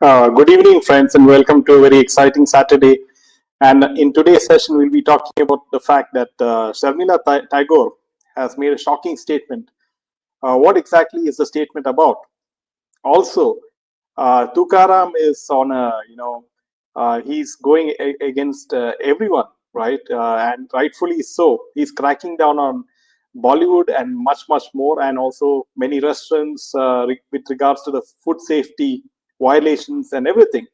Good evening, friends, and welcome to a very exciting Saturday. And in today's session, we'll be talking about the fact that Sharmila Tagore has made a shocking statement. What exactly is the statement about? Also, Tukaram is on he's going against everyone, right? And rightfully so. He's cracking down on Bollywood and much more, and also many restaurants with regards to the food safety violations and everything.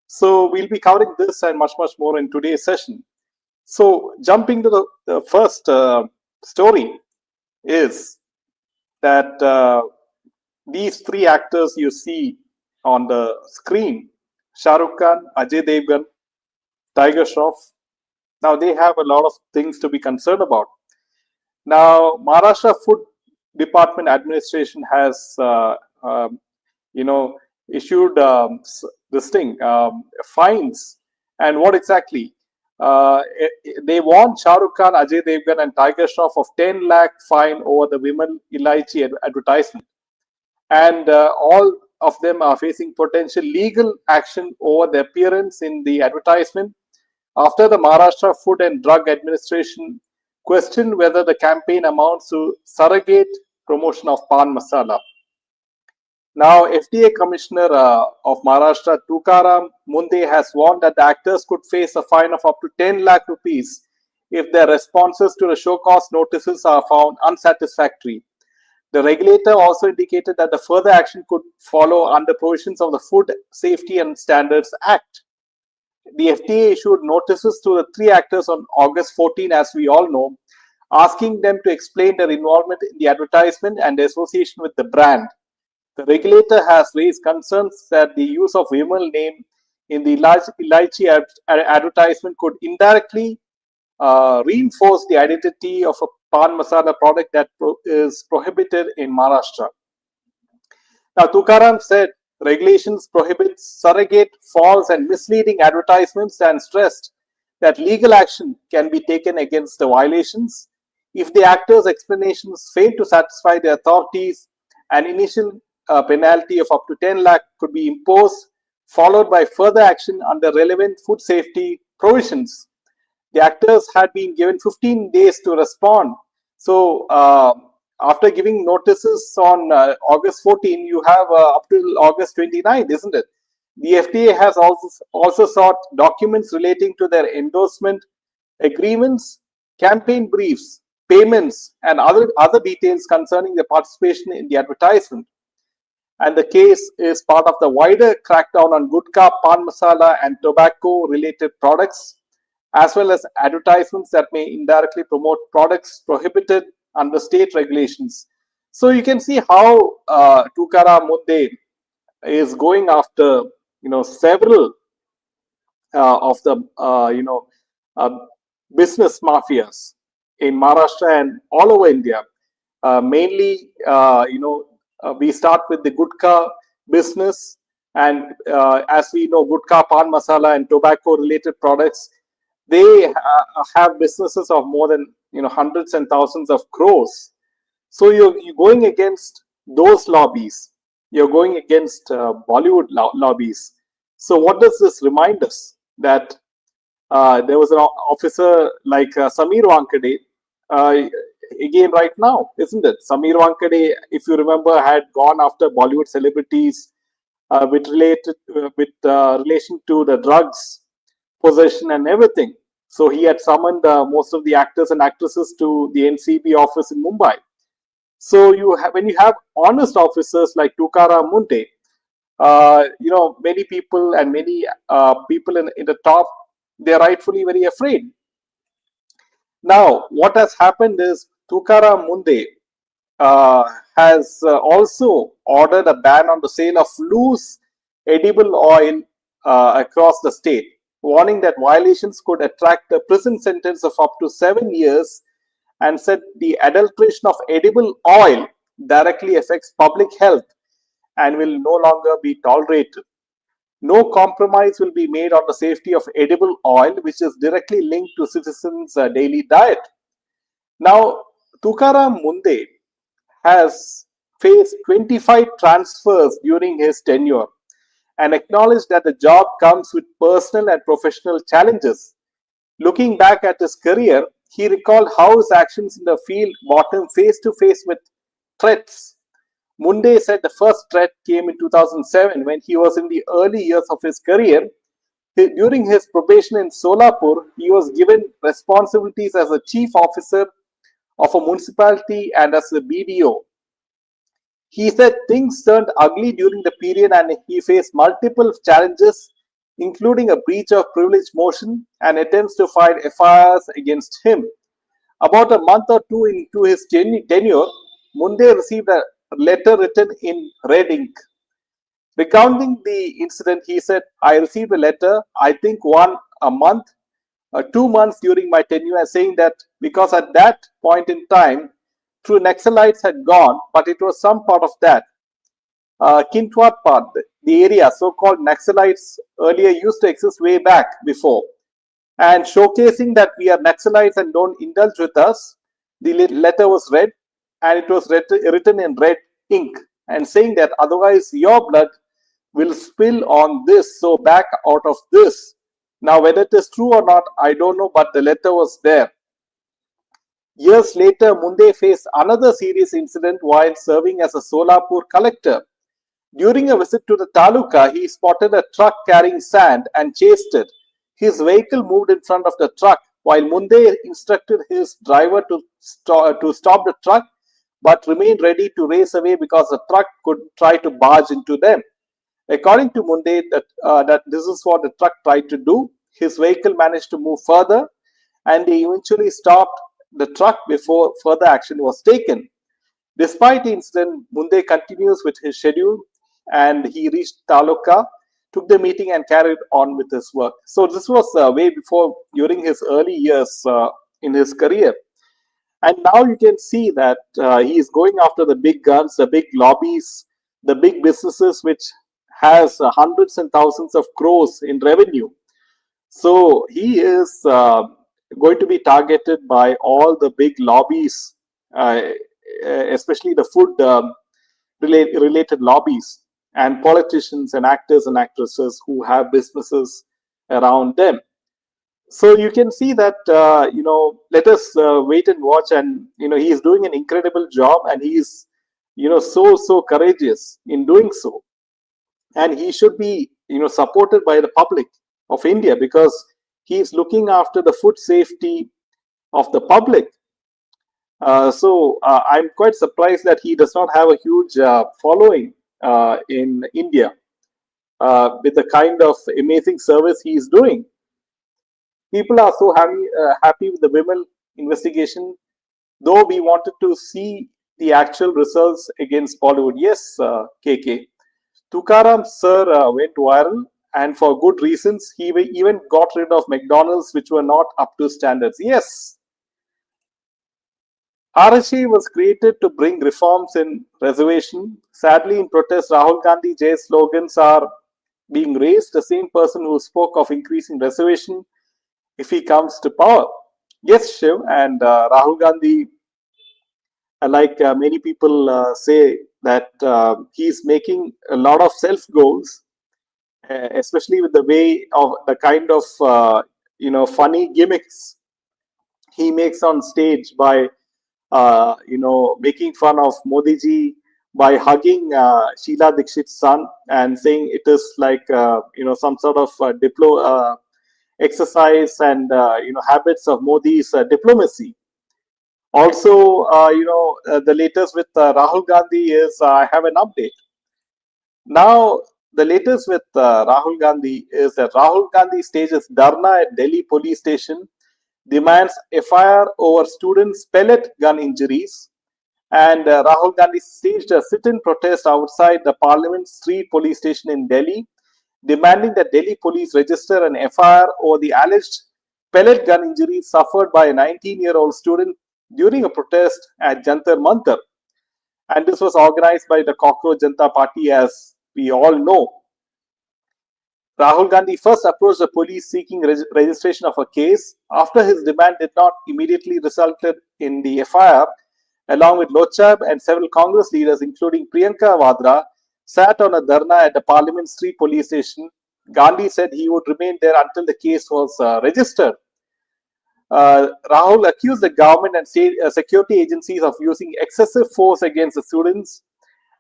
So we'll be covering this and much more in today's session. So jumping to the first story is that these three actors you see on the screen, Shah Rukh Khan, Ajay Devgan, Tiger Shroff, now they have a lot of things to be concerned about. Now, Maharashtra Food Department Administration has, you know, issued this thing, fines. And what exactly? They warned Shah Rukh Khan, Ajay Devgan, and Tiger Shroff of 10 lakh fine over the women Ilaichi advertisement. And all of them are facing potential legal action over the appearance in the advertisement after the Maharashtra Food and Drug Administration questioned whether the campaign amounts to surrogate promotion of pan masala. Now, FDA Commissioner of Maharashtra, Tukaram Munde, has warned that the actors could face a fine of up to 10 lakh rupees if their responses to the show cause notices are found unsatisfactory. The regulator also indicated that the further action could follow under provisions of the Food Safety and Standards Act. The FDA issued notices to the three actors on August 14, as we all know, asking them to explain their involvement in the advertisement and the association with the brand. The regulator has raised concerns that the use of Vimal name in the Ilaichi advertisement could indirectly reinforce the identity of a pan masala product that is prohibited in Maharashtra. Now, Tukaram said regulations prohibit surrogate, false, and misleading advertisements and stressed that legal action can be taken against the violations. If the actors' explanations fail to satisfy the authorities, an initial penalty of up to 10 lakh could be imposed, followed by further action under relevant food safety provisions. The actors had been given 15 days to respond. So, after giving notices on August 14, you have up till August 29, isn't it? The FDA has also sought documents relating to their endorsement agreements, campaign briefs, payments, and other details concerning the participation in the advertisement. And the case is part of the wider crackdown on gutka, pan masala, and tobacco-related products, as well as advertisements that may indirectly promote products prohibited under state regulations. So you can see how Tukaram Munde is going after several of the business mafias in Maharashtra and all over India. Mainly, we start with the gutka business, and as we know, gutka, pan masala, and tobacco-related products, they have businesses of more than hundreds and thousands of crores. So you're going against those lobbies. You're going against Bollywood lobbies. So what does this remind us? That there was an officer like Samir Wankade, again right now, isn't it? Samir Wankade, if you remember, had gone after Bollywood celebrities with relation to the drugs possession and everything. So he had summoned most of the actors and actresses to the NCB office in Mumbai. So when you have honest officers like Tukaram Munde, many people and many people in the top, they're rightfully very afraid. Now, what has happened is Tukaram Munde has also ordered a ban on the sale of loose edible oil across the state, warning that violations could attract a prison sentence of up to 7 years, and said the adulteration of edible oil directly affects public health and will no longer be tolerated. No compromise will be made on the safety of edible oil, which is directly linked to citizens' daily diet. Now, Tukaram Munde has faced 25 transfers during his tenure, and acknowledged that the job comes with personal and professional challenges. Looking back at his career, he recalled how his actions in the field brought him face to face with threats. Munde said the first threat came in 2007 when he was in the early years of his career. During his probation in Solapur, he was given responsibilities as a chief officer of a municipality and as a BDO. He said things turned ugly during the period and he faced multiple challenges, including a breach of privilege motion and attempts to file FIRs against him. About a month or two into his tenure, Munde received a letter written in red ink. Recounting the incident, he said, I received a letter, I think a month, 2 months during my tenure, saying that because at that point in time, true Naxalites had gone, but it was some part of that. Kintwat part, the area so-called Naxalites earlier used to exist way back before. And showcasing that we are Naxalites and don't indulge with us, the letter was read and it was written in red ink and saying that otherwise your blood will spill on this, so back out of this. Now whether it is true or not, I don't know, but the letter was there. Years later, Munde faced another serious incident while serving as a Solapur collector. During a visit to the taluka, he spotted a truck carrying sand and chased it. His vehicle moved in front of the truck while Munde instructed his driver to stop the truck but remained ready to race away because the truck could try to barge into them. According to Munde, that this is what the truck tried to do. His vehicle managed to move further and they eventually stopped the truck before further action was taken. Despite the incident, Munde continues with his schedule and he reached Taluka, took the meeting and carried on with his work. So this was way before, during his early years in his career. And now you can see that he is going after the big guns, the big lobbies, the big businesses which has hundreds and thousands of crores in revenue. So he is going to be targeted by all the big lobbies, especially the food related lobbies and politicians and actors and actresses who have businesses around them. So you can see that, let us wait and watch. And, he is doing an incredible job and he is, so courageous in doing so. And he should be, supported by the public of India because he is looking after the food safety of the public. So I'm quite surprised that he does not have a huge following in India with the kind of amazing service he is doing. People are so happy with the Vimal investigation, though we wanted to see the actual results against Bollywood. Yes, KK. Tukaram sir went viral and for good reasons. He even got rid of McDonald's which were not up to standards. Yes. RSA was created to bring reforms in reservation. Sadly, in protest, Rahul Gandhi Jai slogans are being raised. The same person who spoke of increasing reservation if he comes to power. Yes, Shiv, and Rahul Gandhi, like many people say, that he's making a lot of self goals, especially with the way of the kind of funny gimmicks he makes on stage by making fun of Modi ji, by hugging Sheila Dikshit's son and saying it is like some sort of exercise and habits of Modi's diplomacy. Also, the latest with Rahul Gandhi is I have an update. Now, the latest with Rahul Gandhi is that Rahul Gandhi stages Dharna at Delhi police station, demands FIR over students' pellet gun injuries, and Rahul Gandhi staged a sit-in protest outside the Parliament Street police station in Delhi, demanding that Delhi police register an FIR over the alleged pellet gun injuries suffered by a 19-year-old student during a protest at Jantar Mantar. And this was organized by the Cockroach Janata Party, as we all know. Rahul Gandhi first approached the police seeking registration of a case. After his demand did not immediately result in the FIR, along with Lochab and several Congress leaders, including Priyanka Vadra, sat on a dharna at the Parliament Street police station. Gandhi said he would remain there until the case was registered. Rahul accused the government and state security agencies of using excessive force against the students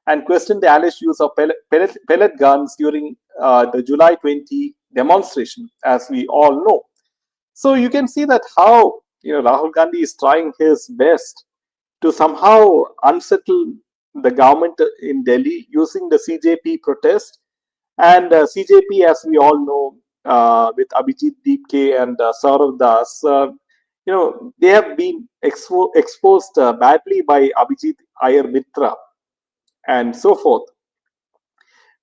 and questioned the alleged use of pellet guns during the July 20 demonstration, as we all know. So you can see that how Rahul Gandhi is trying his best to somehow unsettle the government in Delhi using the CJP protest. And CJP, as we all know, with Abhijit Deepke and Saurav Das, they have been exposed badly by Abhijit Iyer Mitra and so forth.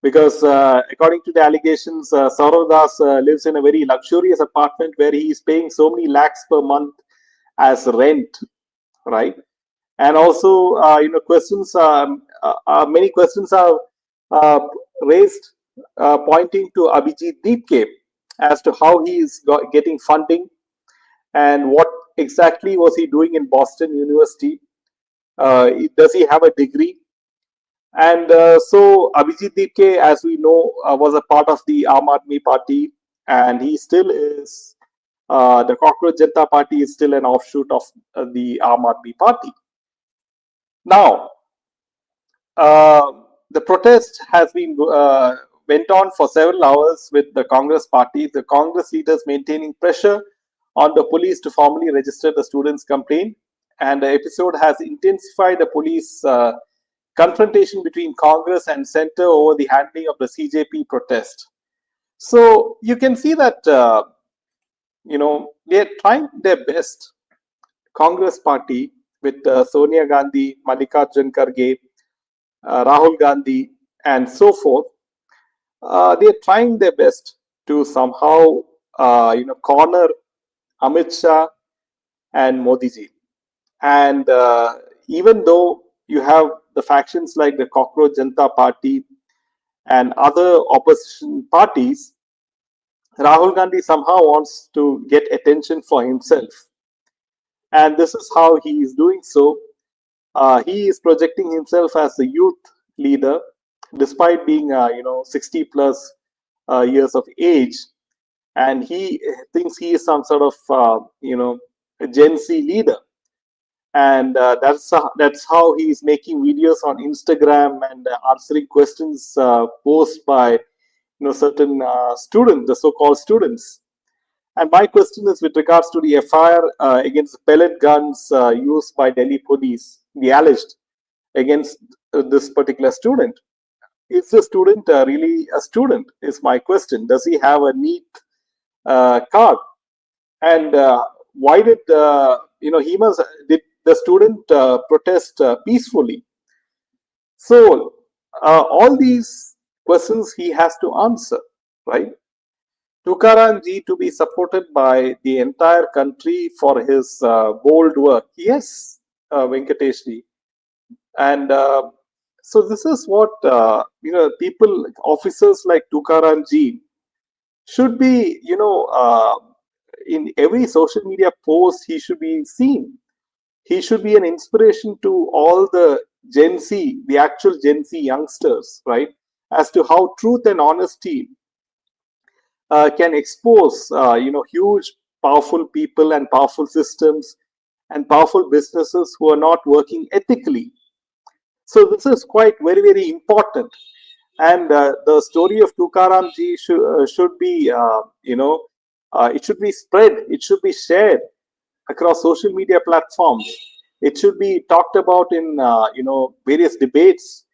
Because according to the allegations, Saurav Das lives in a very luxurious apartment where he is paying so many lakhs per month as rent, right? And also, questions, many questions are raised pointing to Abhijit Deepke as to how he is getting funding and what exactly was he doing in Boston University. Does he have a degree? And so Abhijit Deepke, as we know, was a part of the Aam Aadmi Party, and he still is. The Cockroach Janata Party is still an offshoot of the Aam Aadmi Party. Now, the protest has been went on for several hours with the Congress party, the Congress leaders maintaining pressure on the police to formally register the students' complaint. And the episode has intensified the police confrontation between Congress and Centre over the handling of the CJP protest. So you can see that, they're trying their best. Congress party with Sonia Gandhi, Mallikarjun Kharge, Rahul Gandhi, and so forth, they are trying their best to somehow, corner Amit Shah and Modi ji. And even though you have the factions like the Cockroach Janata Party and other opposition parties, Rahul Gandhi somehow wants to get attention for himself. And this is how he is doing so. He is projecting himself as a youth leader, despite being, 60 plus years of age, and he thinks he is some sort of, a Gen Z leader, and that's how he is making videos on Instagram and answering questions posed by certain students, the so-called students. And my question is with regards to the FIR against pellet guns used by Delhi police, the alleged against this particular student. Is the student really a student? Is my question. Does he have a neat card? And why did did the student protest peacefully? So all these questions he has to answer, right? Tukaram ji to be supported by the entire country for his bold work. Yes, Venkatesh ji. And so this is what, people, officers like Tukaram ji should be, in every social media post, he should be seen. He should be an inspiration to all the Gen Z, the actual Gen Z youngsters, right? As to how truth and honesty can expose, huge, powerful people and powerful systems and powerful businesses who are not working ethically. So this is quite very, very important. And the story of Tukaram ji should be, it should be spread. It should be shared across social media platforms. It should be talked about in, various debates.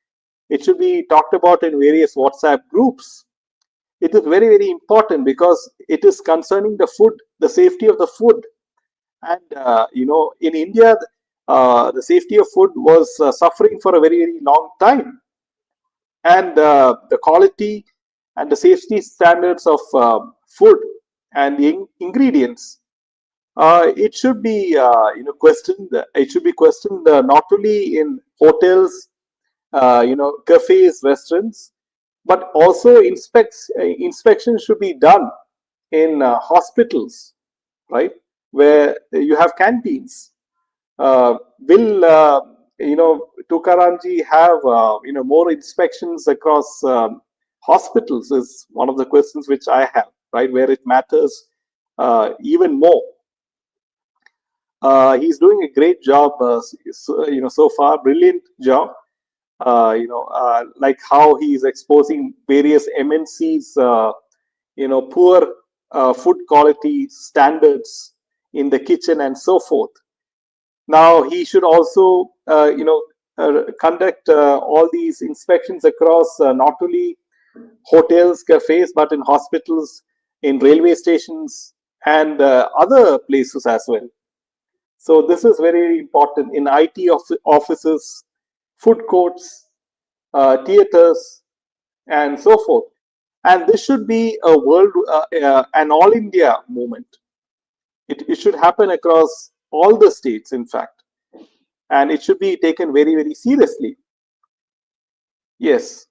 It should be talked about in various WhatsApp groups. It is very, very important because it is concerning the food, the safety of the food. And, in India, the safety of food was suffering for a very, very long time. And the quality and the safety standards of food and the ingredients, it should be, questioned. It should be questioned not only in hotels, cafes, restaurants, but also inspection should be done in hospitals, right, where you have canteens. Will Tukaramji have more inspections across hospitals is one of the questions which I have, right, where it matters even more. He's doing a great job, so far, brilliant job. Like how he is exposing various MNCs, poor food quality standards in the kitchen and so forth. Now he should also, conduct all these inspections across not only hotels, cafes, but in hospitals, in railway stations, and other places as well. So this is very important in IT offices, food courts, theaters, and so forth. And this should be a an all India movement. It should happen across all the states, in fact, and it should be taken very, very seriously. Yes,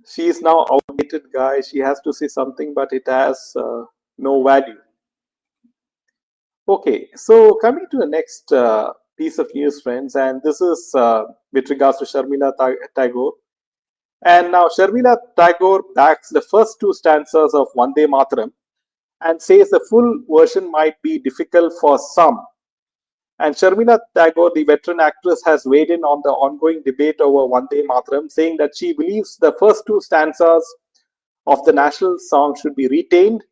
she is now outdated, guy. She has to say something, but it has no value. Okay, so coming to the next piece of news, friends, and this is with regards to Sharmila Tagore. And now Sharmila Tagore backs the first two stanzas of Vande Mataram and says the full version might be difficult for some. And Sharmila Tagore, the veteran actress, has weighed in on the ongoing debate over Vande Mataram, saying that she believes the first two stanzas of the national song should be retained.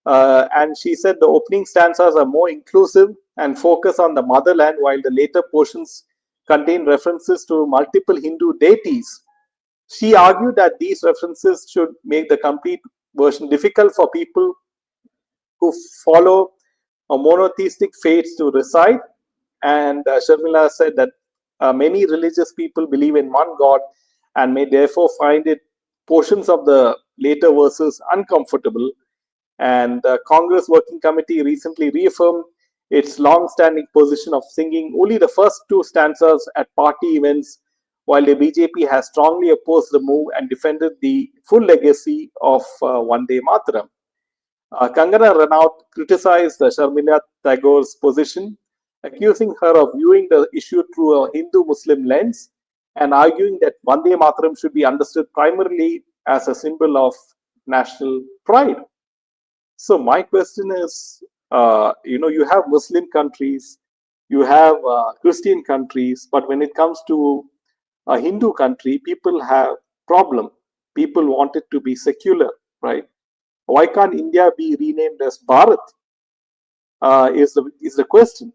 And she said the opening stanzas are more inclusive and focus on the motherland, while the later portions contain references to multiple Hindu deities. She argued that these references should make the complete version difficult for people who follow a monotheistic faiths to recite. And Sharmila said that many religious people believe in one God and may therefore find it portions of the later verses uncomfortable. And the Congress Working Committee recently reaffirmed its long-standing position of singing only the first two stanzas at party events, while the BJP has strongly opposed the move and defended the full legacy of Vande Mataram. Kangana Ranaut criticized Sharmila Tagore's position, accusing her of viewing the issue through a Hindu-Muslim lens and arguing that Vande Mataram should be understood primarily as a symbol of national pride. So my question is, you have Muslim countries, you have Christian countries, but when it comes to a Hindu country, people have problem. People want it to be secular, right? Why can't India be renamed as Bharat? Is the question.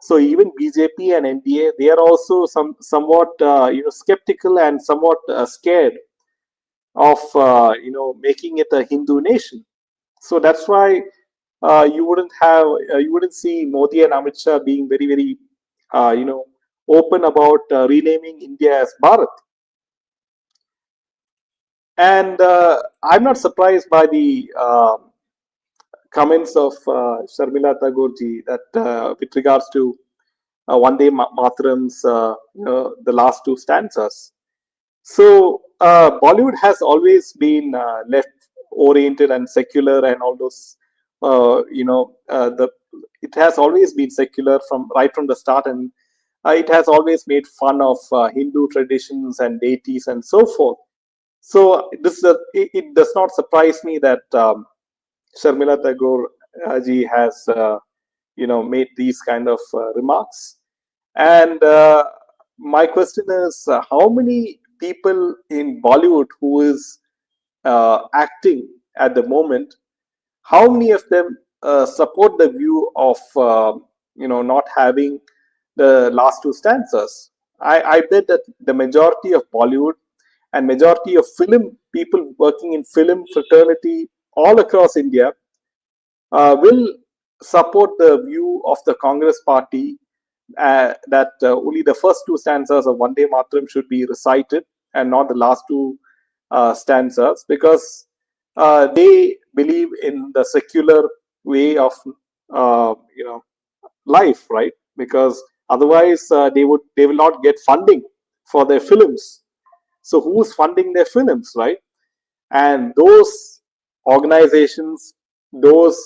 So even BJP and NDA, they are also somewhat skeptical and somewhat scared of making it a Hindu nation. So that's why you wouldn't see Modi and Amit Shah being very, very open about renaming India as Bharat. And I'm not surprised by the comments of Sharmila Tagore ji that with regards to Vande Mataram's the last two stanzas. So Bollywood has always been left oriented and secular and all those it has always been secular from the start, and it has always made fun of Hindu traditions and deities and so forth. So it does not surprise me that Sharmila Tagore ji has made these kind of remarks. And my question is, how many people in Bollywood who is acting at the moment, how many of them support the view of not having the last two stanzas? I bet that the majority of Bollywood and majority of film people working in film fraternity all across India will support the view of the Congress party that only the first two stanzas of Vande Mataram should be recited and not the last two stanzas, because they believe in the secular way of life, right? Because otherwise they will not get funding for their films. So who's funding their films, right? And those organizations, those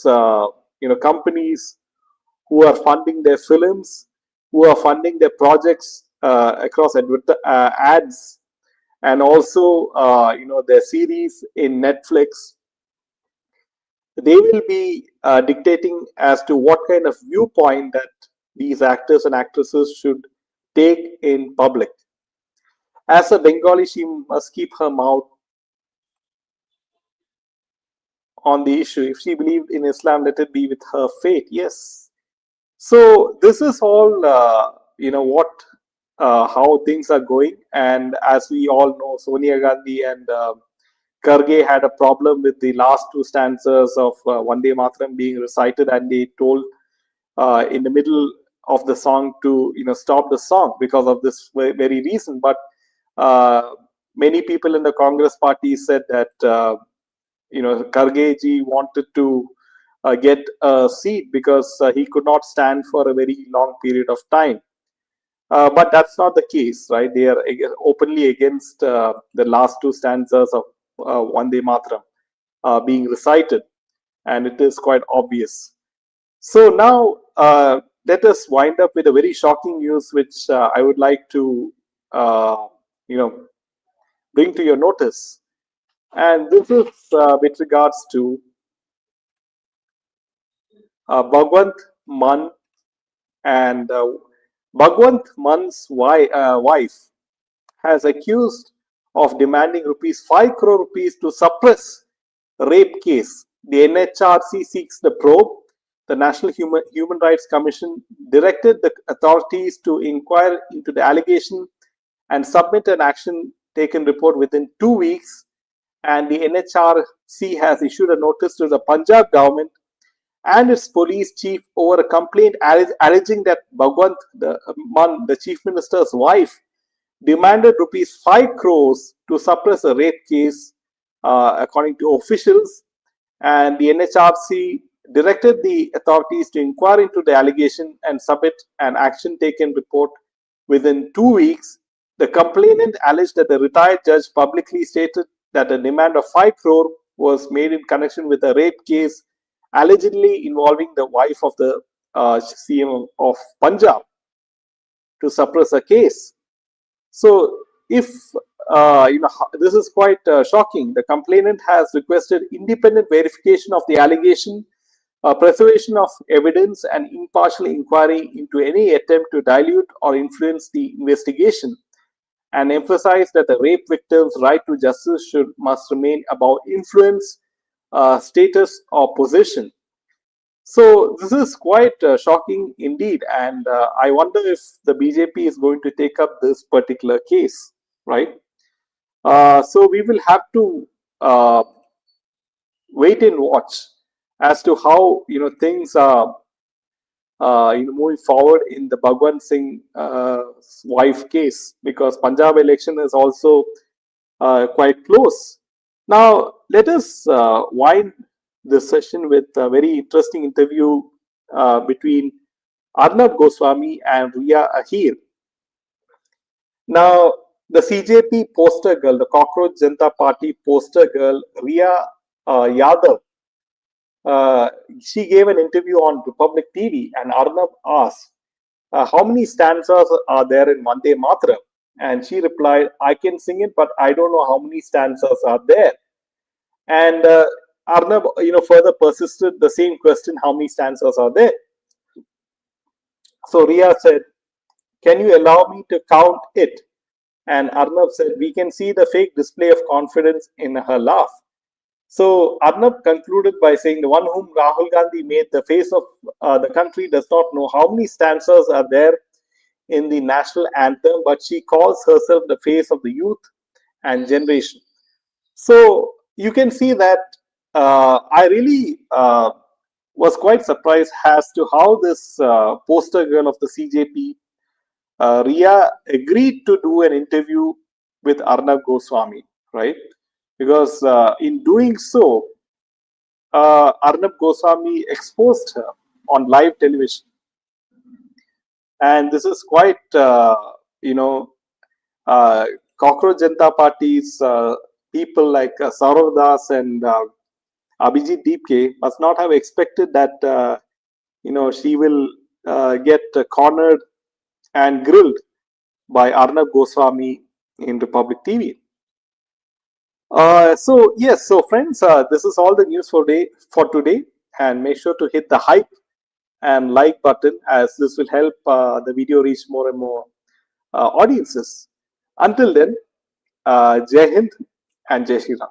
companies who are funding their films, who are funding their projects across ads, and also their series in Netflix. They will be dictating as to what kind of viewpoint that these actors and actresses should take in public. As a Bengali, she must keep her mouth on the issue. If she believed in Islam, let it be with her fate. Yes. So this is all what how things are going, and as we all know, Sonia Gandhi and Karge had a problem with the last two stanzas of Vande Mataram being recited, and they told in the middle of the song to stop the song because of this very reason. But many people in the Congress party said that Karge ji wanted to get a seat because he could not stand for a very long period of time. But that's not the case, right? They are openly against the last two stanzas of Vande Mataram being recited, and it is quite obvious. So now let us wind up with a very shocking news, which I would like to bring to your notice. And this is with regards to Bhagwant Mann, and Bhagwant Mann's wife has accused of demanding rupees 5 crore rupees to suppress rape case. The NHRC seeks the probe. The National Human Rights Commission directed the authorities to inquire into the allegation and submit an action taken report within 2 weeks. And the NHRC has issued a notice to the Punjab government and its police chief over a complaint alleging that Bhagwant Mann, the chief minister's wife, demanded rupees 5 crores to suppress a rape case, according to officials. And the NHRC directed the authorities to inquire into the allegation and submit an action taken report within 2 weeks. The complainant alleged that the retired judge publicly stated that a demand of 5 crore was made in connection with a rape case allegedly involving the wife of the CM of Punjab to suppress a case. So, if this is quite shocking, the complainant has requested independent verification of the allegation, preservation of evidence, and impartial inquiry into any attempt to dilute or influence the investigation, and emphasized that the rape victim's right to justice must remain above influence, status, or position. So this is quite shocking indeed, and I wonder if the BJP is going to take up this particular case, right? So we will have to wait and watch as to how things are moving forward in the Bhagwan Singh wife case, because Punjab election is also quite close. Now let us wind this session with a very interesting interview between Arnab Goswami and Ria Ahir. Now, the CJP poster girl, the Cockroach Janata Party poster girl, Ria Yadav, she gave an interview on Republic TV, and Arnab asked, how many stanzas are there in Vande Mataram? And she replied, I can sing it, but I don't know how many stanzas are there. And Arnab, further persisted the same question: how many stanzas are there? So Ria said, "Can you allow me to count it?" And Arnab said, "We can see the fake display of confidence in her laugh." So Arnab concluded by saying, "The one whom Rahul Gandhi made the face of the country does not know how many stanzas are there in the national anthem, but she calls herself the face of the youth and generation." So you can see that I really was quite surprised as to how this poster girl of the CJP, Ria, agreed to do an interview with Arnab Goswami, right? Because in doing so, Arnab Goswami exposed her on live television. And this is quite, Cockroach Janata Party's people like Saurav Das and Abhijit Deepke must not have expected that, she will get cornered and grilled by Arnab Goswami in Republic TV. So yes, so friends, this is all the news for today, and make sure to hit the hype and like button, as this will help the video reach more and more audiences. Until then, Jai Hind and Jai Shri Ram.